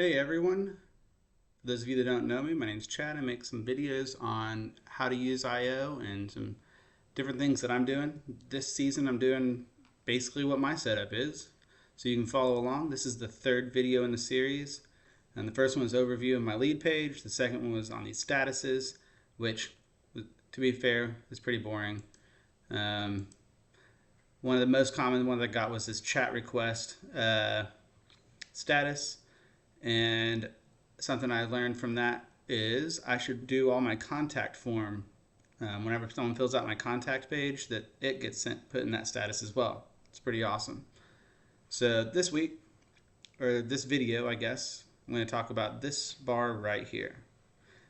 Hey everyone, for those of you that don't know me, my name's Chad. I make some videos on how to use IO and some different things that I'm doing. This season I'm doing basically what my setup is, so you can follow along. This is the third video in the series, and the first one was overview of my lead page. The second one was on these statuses, which, to be fair, is pretty boring. Um, One of the most common one that I got was this chat request status. And something I learned from that is I should do all my contact form whenever someone fills out my contact page, that it gets put in that status as well. It's pretty awesome. So this week, or this video, I guess, I'm going to talk about this bar right here,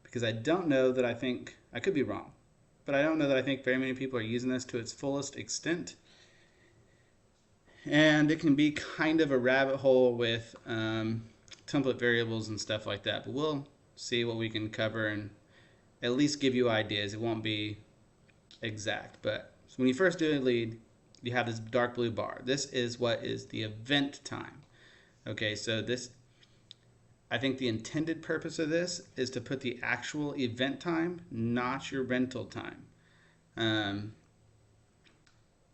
because I don't know that I could be wrong, but I don't know that I think very many people are using this to its fullest extent. And it can be kind of a rabbit hole with template variables and stuff like that. But we'll see what we can cover and at least give you ideas. It won't be exact, but when you first do a lead, you have this dark blue bar. This is what is the event time. Okay, so this, I think the intended purpose of this is to put the actual event time, not your rental time.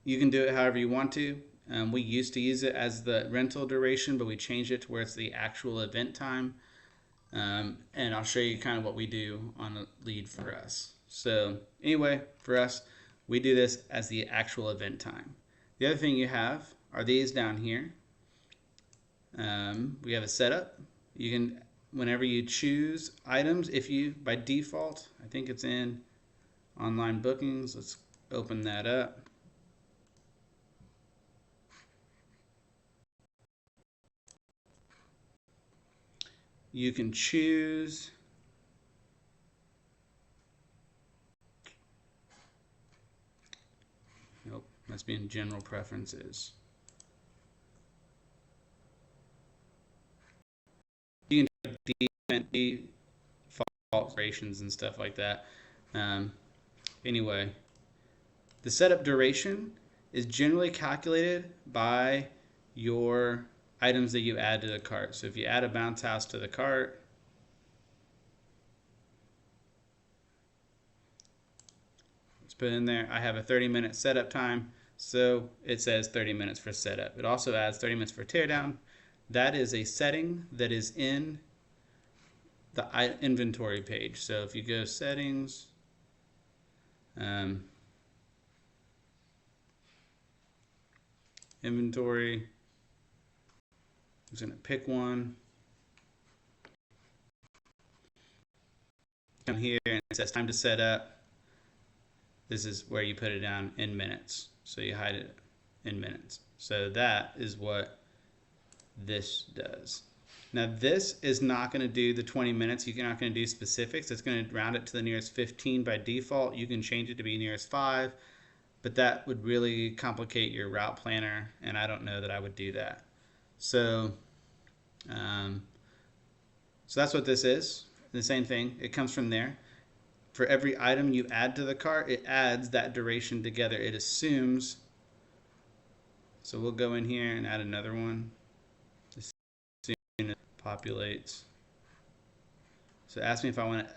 You can do it however you want to. We used to use it as the rental duration, but we changed it to where it's the actual event time. And I'll show you kind of what we do on a lead for us. So anyway, for us, we do this as the actual event time. The other thing you have are these down here. We have a setup. You can, whenever you choose items, if you, by default, I think it's in online bookings. Let's open that up. You can choose nope, must be in general preferences. You can default durations and stuff like that. Anyway, the setup duration is generally calculated by your items that you add to the cart. So if you add a bounce house to the cart, let's put in there, I have a 30-minute setup time, so it says 30 minutes for setup. It also adds 30 minutes for teardown. That is a setting that is in the inventory page. So if you go settings, inventory, I'm just going to pick one. Come here and it says time to set up. This is where you put it down in minutes. So you hide it in minutes. So that is what this does. Now this is not going to do the 20 minutes. You're not going to do specifics. It's going to round it to the nearest 15 by default. You can change it to be nearest 5, but that would really complicate your route planner, and I don't know that I would do that. So, so that's what this is. The same thing. It comes from there. For every item you add to the cart, it adds that duration together. It assumes. So we'll go in here and add another one. It populates. So ask me if I want to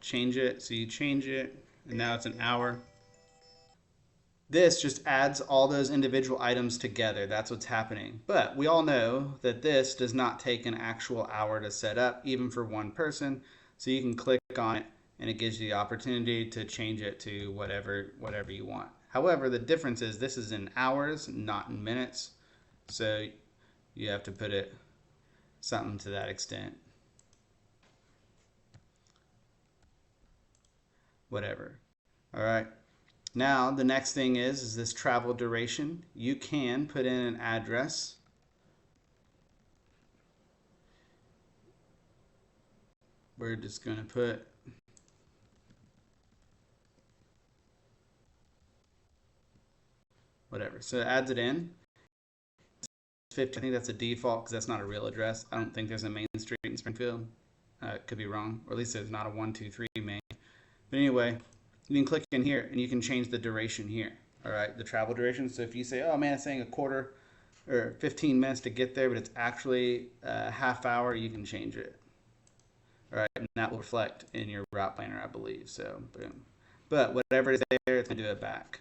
change it. So you change it, and now it's an hour. This just adds all those individual items together. That's what's happening. But we all know that this does not take an actual hour to set up, even for one person. So you can click on it, and it gives you the opportunity to change it to whatever you want. However, the difference is this is in hours, not in minutes. So you have to put it something to that extent. Whatever. All right. Now the next thing is this travel duration. You can put in an address. We're just going to put whatever. So it adds it in. 50, I think that's a default because that's not a real address. I don't think there's a main street in Springfield. Could be wrong, or at least there's not a 123 main. But anyway, you can click in here and you can change the duration here. All right, the travel duration. So if you say, oh man, it's saying a quarter or 15 minutes to get there, but it's actually a half hour, you can change it. All right, and that will reflect in your route planner, I believe. So, boom. But whatever is there, it's going to do it back.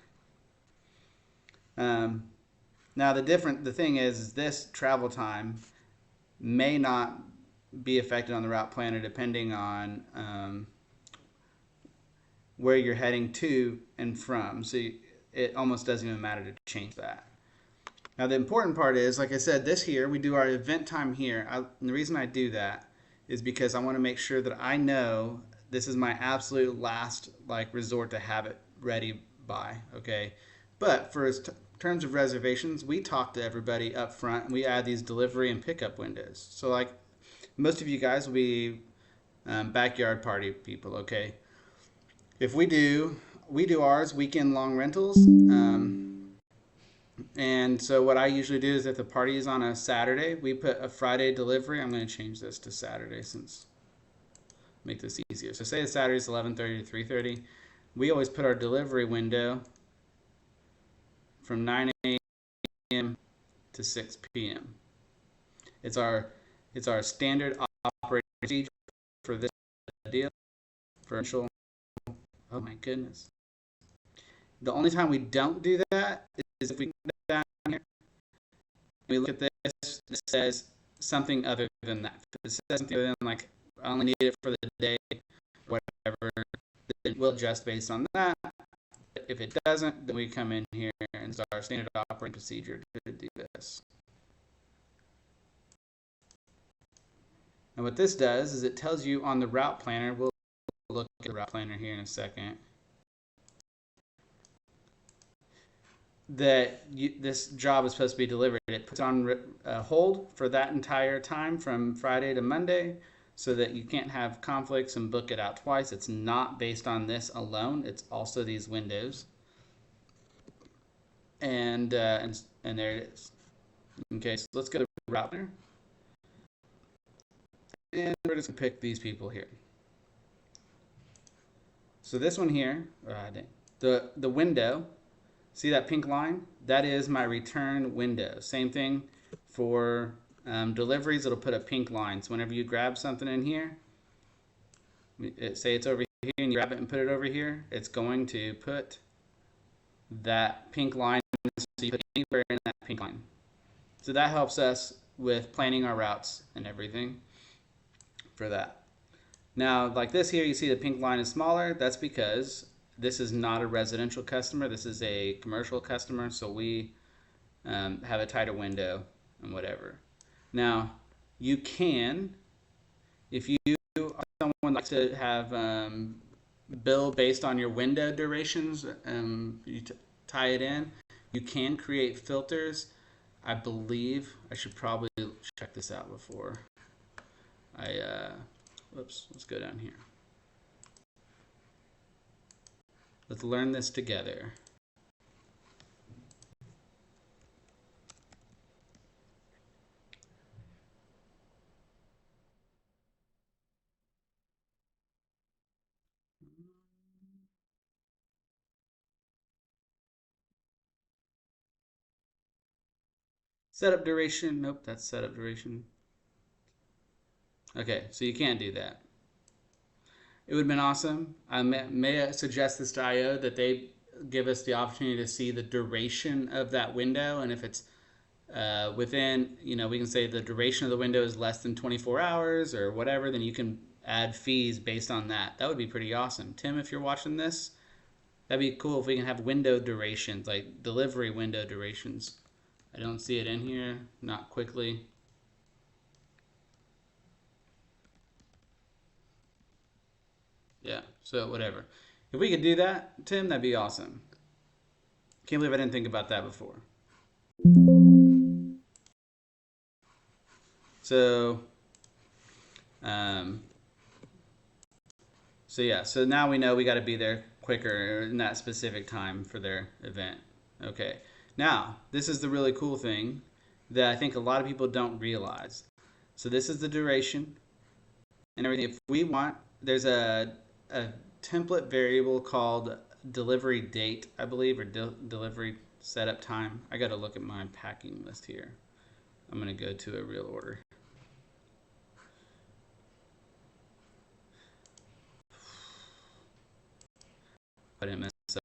Now the thing is this travel time may not be affected on the route planner depending on where you're heading to and from. So it almost doesn't even matter to change that. Now the important part is, like I said, this here, we do our event time here. And the reason I do that is because I want to make sure that I know this is my absolute last resort to have it ready by, okay? But for terms of reservations, we talk to everybody up front and we add these delivery and pickup windows. So like most of you guys will be backyard party people, okay? If we do ours weekend long rentals, and so what I usually do is if the party is on a Saturday, we put a Friday delivery. I'm going to change this to Saturday since make this easier. So say the Saturday is 11:30 to 3:30. We always put our delivery window from 9 a.m. to 6 p.m. It's our standard operating procedure for this deal. For initial, oh my goodness. The only time we don't do that is if we come down here and we look at this, it says something other than that. If it says something other than like I only need it for the day, or whatever, then we'll adjust based on that. If it doesn't, then we come in here and it's our standard operating procedure to do this. And what this does is it tells you on the route planner, we'll look at the route planner here in a second, that this job is supposed to be delivered. It puts on hold for that entire time from Friday to Monday so that you can't have conflicts and book it out twice. It's not based on this alone. It's also these windows. And there it is. Okay, so let's go to route planner. And we're just going to pick these people here. So this one here, the window, see that pink line? That is my return window. Same thing for deliveries, it'll put a pink line. So whenever you grab something in here, say it's over here and you grab it and put it over here, it's going to put that pink line, so you put anywhere in that pink line. So that helps us with planning our routes and everything for that. Now, like this here, you see the pink line is smaller. That's because this is not a residential customer. This is a commercial customer, so we have a tighter window and whatever. Now, you can, if you are someone likes to have bill based on your window durations, you tie it in, you can create filters. I believe I should probably check this out before whoops, let's go down here. Let's learn this together. Setup duration, nope, that's setup duration. Okay, so you can't do that. It would have been awesome. I may suggest this to IO that they give us the opportunity to see the duration of that window, and if it's within, we can say the duration of the window is less than 24 hours or whatever, then you can add fees based on that. That would be pretty awesome. Tim, if you're watching this, that'd be cool if we can have window durations, like delivery window durations. I don't see it in here, not quickly. Yeah, so whatever. If we could do that, Tim, that'd be awesome. Can't believe I didn't think about that before. So, so now we know we got to be there quicker in that specific time for their event. Okay. Now, this is the really cool thing that I think a lot of people don't realize. So this is the duration and everything. If we want, there's a template variable called delivery date, I believe, or delivery setup time. I got to look at my packing list here. I'm going to go to a real order. I didn't mess up.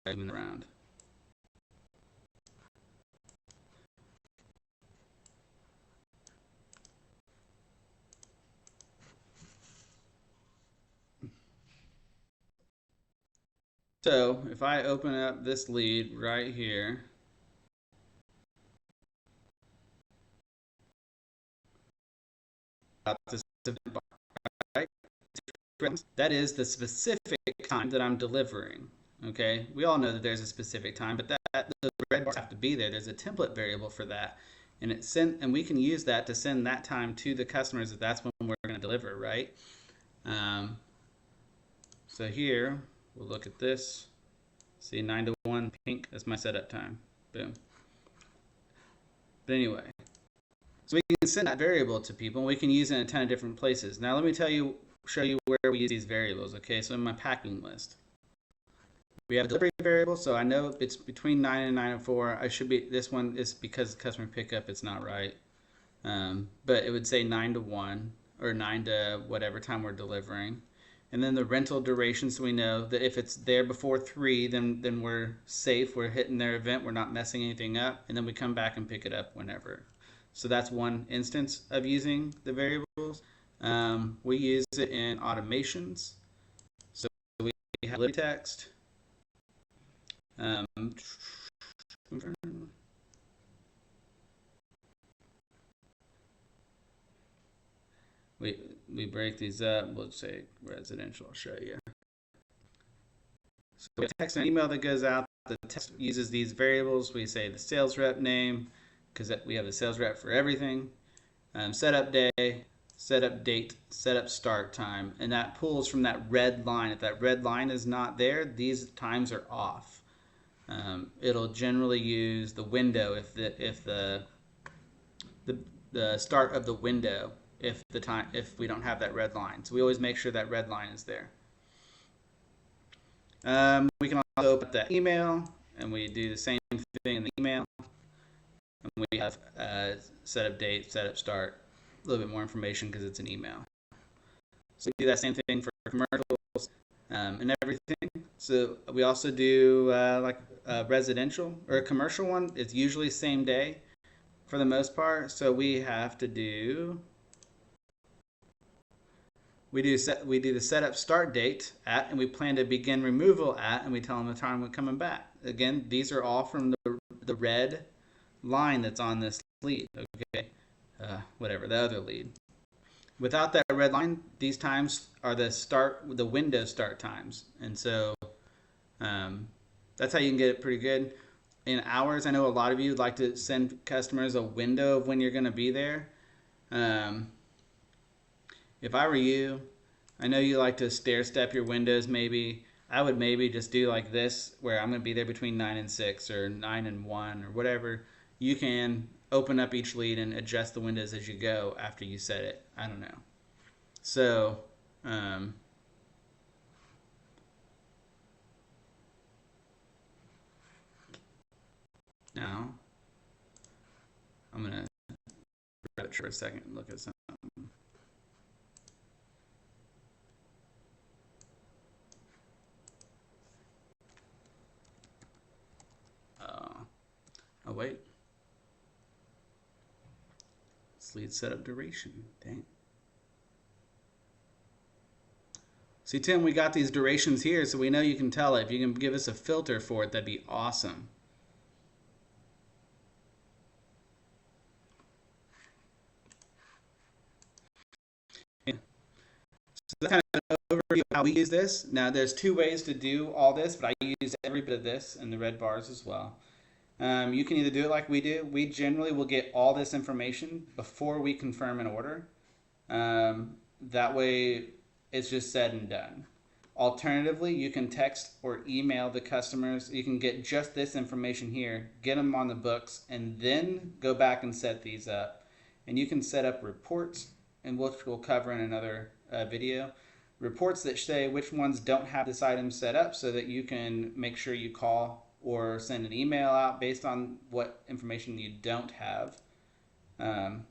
Moving around. So if I open up this lead right here, that is the specific time that I'm delivering. Okay, we all know that there's a specific time, but the red bars have to be there. There's a template variable for that, and we can use that to send that time to the customers if that's when we're going to deliver, right? So here we'll look at this. See, 9 to 1 pink. That's my setup time. Boom. But anyway, so we can send that variable to people, and we can use it in a ton of different places. Now let me show you where we use these variables. Okay, so in my packing list, we have a delivery variable, so I know it's between 9 and 9:04. I should be, this one is because customer pickup, it's not right. But it would say 9 to 1 or 9 to whatever time we're delivering. And then the rental duration, so we know that if it's there before 3, then we're safe. We're hitting their event. We're not messing anything up. And then we come back and pick it up whenever. So that's one instance of using the variables. We use it in automations. So we have delivery text. We break these up. We'll say residential. I'll show you. So we have text and email that goes out. The text uses these variables. We say the sales rep name, because we have the sales rep for everything. Setup day, setup date, setup start time, and that pulls from that red line. If that red line is not there, these times are off. It'll generally use the window if the start of the window if we don't have that red line. So we always make sure that red line is there. We can also open that email, and we do the same thing in the email. And we have setup date, setup start, a little bit more information because it's an email. So we do that same thing for commercials and everything. So we also do like a residential or a commercial one. It's usually same day for the most part. So we have to do. We do the setup start date at, and we plan to begin removal at, and we tell them the time we're coming back. Again, these are all from the red line that's on this lead. Okay, whatever the other lead. Without that red line, these times are the window start times, and so that's how you can get it pretty good. In hours, I know a lot of you would like to send customers a window of when you're going to be there. If I were you, I know you like to stair step your windows maybe. I would maybe just do like this, where I'm going to be there between 9 and 6 or 9 and 1 or whatever. You can open up each lead and adjust the windows as you go after you set it. I don't know. So, now I'm going to grab it for a second and look at something. Oh, wait. It's lead setup duration. Dang. See, Tim, we got these durations here, so we know you can tell it. If you can give us a filter for it, that'd be awesome. Yeah. So that's kind of an overview of how we use this. Now, there's 2 ways to do all this, but I use every bit of this in the red bars as well. You can either do it like we do. We generally will get all this information before we confirm an order. That way, it's just said and done. Alternatively, you can text or email the customers. You can get just this information here, get them on the books, and then go back and set these up. And you can set up reports, and which we'll cover in another video. Reports that say which ones don't have this item set up, so that you can make sure you call or send an email out based on what information you don't have. Um,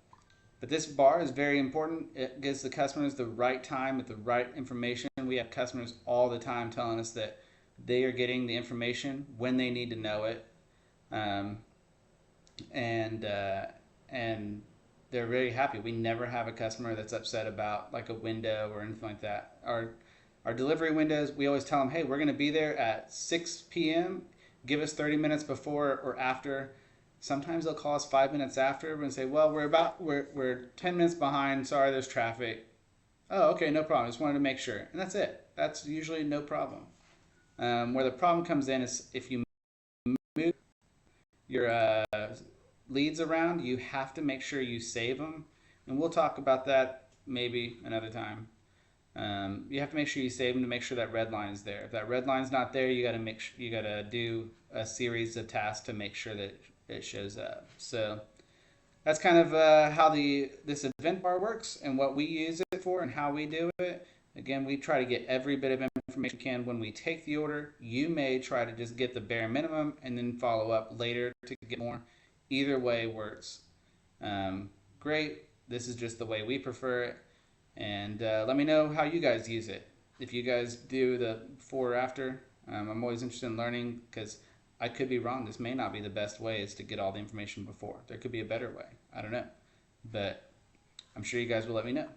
but this bar is very important. It gives the customers the right time with the right information. We have customers all the time telling us that they are getting the information when they need to know it, um, and and they're very happy. We never have a customer that's upset about like a window or anything like that. Our delivery windows, we always tell them, hey, we're going to be there at 6 p.m. Give us 30 minutes before or after. Sometimes they'll call us 5 minutes after and say, well, we're 10 minutes behind. Sorry, there's traffic. Oh, okay, no problem. Just wanted to make sure. And that's it. That's usually no problem. Where the problem comes in is if you move your leads around, you have to make sure you save them. And we'll talk about that maybe another time. You have to make sure you save them to make sure that red line is there. If that red line's not there, you got to do a series of tasks to make sure that it shows up. So that's kind of how this event bar works and what we use it for and how we do it. Again, we try to get every bit of information we can when we take the order. You may try to just get the bare minimum and then follow up later to get more. Either way works. Great. This is just the way we prefer it. And let me know how you guys use it. If you guys do the before or after, I'm always interested in learning because I could be wrong. This may not be the best way is to get all the information before. There could be a better way. I don't know. But I'm sure you guys will let me know.